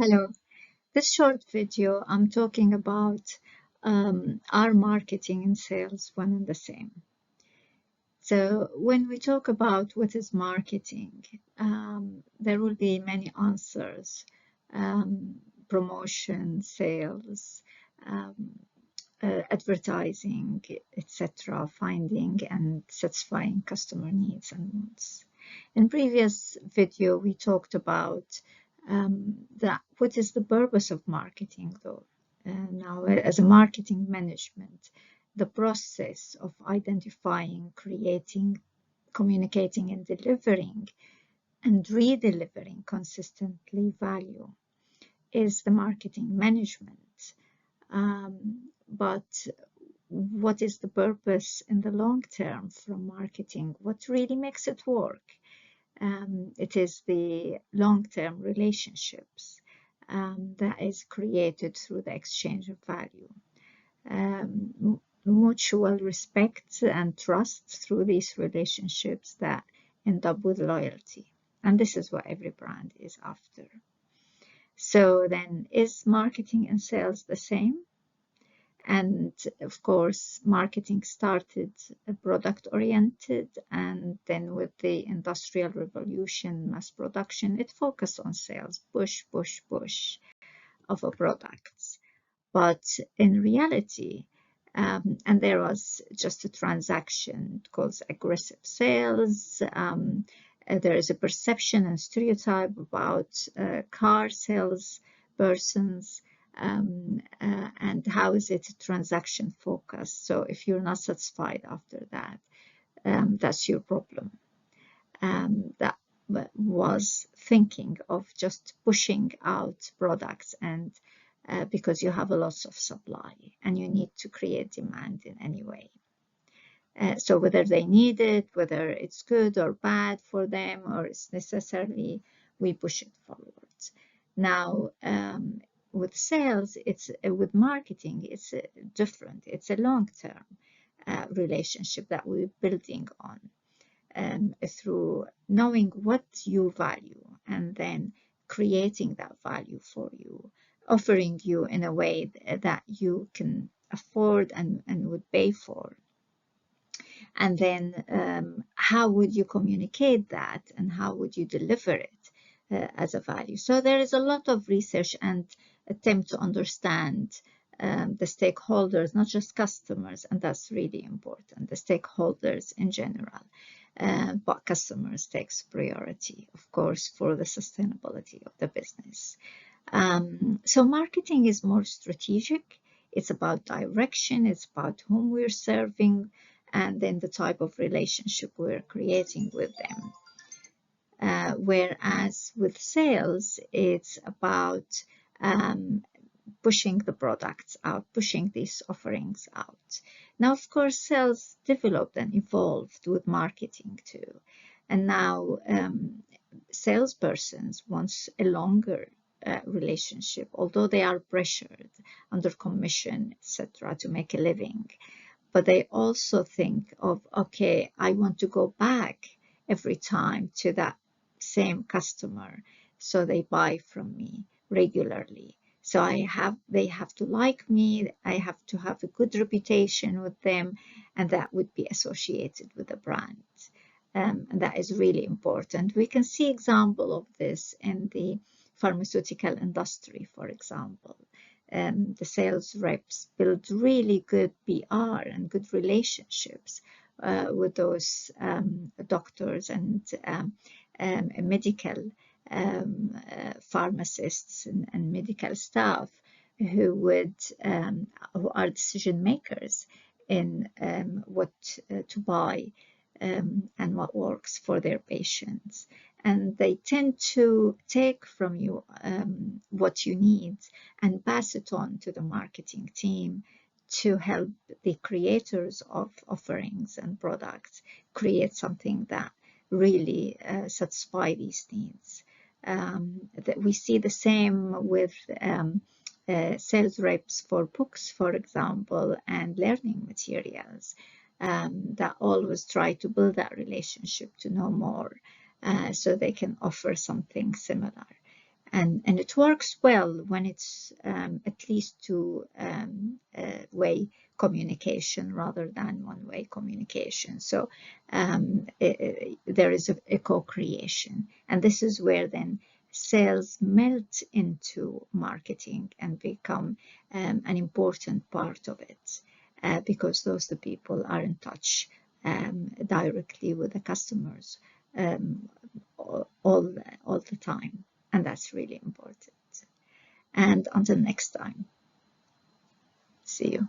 Hello. This short video, I'm talking about are marketing and sales one and the same? So when we talk about what is marketing, there will be many answers. Promotion, sales, um, advertising, etc., finding and satisfying customer needs and wants. In previous video, we talked about what is the purpose of marketing, though. Now, as a marketing management, the process of identifying, creating, communicating, and delivering and redelivering consistently value is the marketing management. But what is the purpose in the long term from marketing? What really makes it work? It is the long-term relationships that is created through the exchange of value. Mutual respect and trust through these relationships that end up with loyalty. And this is what every brand is after. So then, is marketing and sales the same? And of course, marketing started product-oriented, and then with the Industrial Revolution, mass production, it focused on sales, push of a product. But in reality, and there was just a transaction called aggressive sales. There is a perception and stereotype about car sales persons. And how is it transaction focused? So if you're not satisfied after that, that's your problem. That was thinking of just pushing out products and because you have a lot of supply and you need to create demand in any way. So whether they need it, whether it's good or bad for them, or it's necessarily, we push it forward. Now, with sales, with marketing, it's different. It's a long-term relationship that we're building on through knowing what you value and then creating that value for you, offering you in a way that you can afford and would pay for. And then how would you communicate that and how would you deliver it as a value? So there is a lot of research and attempt to understand the stakeholders, not just customers, and that's really important, the stakeholders in general. But customers takes priority, of course, for the sustainability of the business. So marketing is more strategic. It's about direction. It's about whom we're serving, and then the type of relationship we're creating with them. Whereas with sales, it's about pushing the products out, pushing these offerings out. Now, of course, sales developed and evolved with marketing too. And now salespersons want a longer relationship, although they are pressured under commission, etc., to make a living. But they also think of, okay, I want to go back every time to that same customer, so they buy from me regularly. So they have to like me, I have to have a good reputation with them, and that would be associated with the brand. And that is really important. We can see example of this in the pharmaceutical industry, for example. The sales reps build really good PR and good relationships with those doctors and medical pharmacists and medical staff who are decision makers in what to buy and what works for their patients. And they tend to take from you what you need and pass it on to the marketing team to help the creators of offerings and products create something that really satisfy these needs. That we see the same with sales reps for books, for example, and learning materials that always try to build that relationship to know more so they can offer something similar. And it works well when it's at least two-way communication rather than one-way communication. So there is a co-creation, and this is where then sales melt into marketing and become an important part of it, because those the people are in touch directly with the customers all the time. And that's really important. And until next time, see you.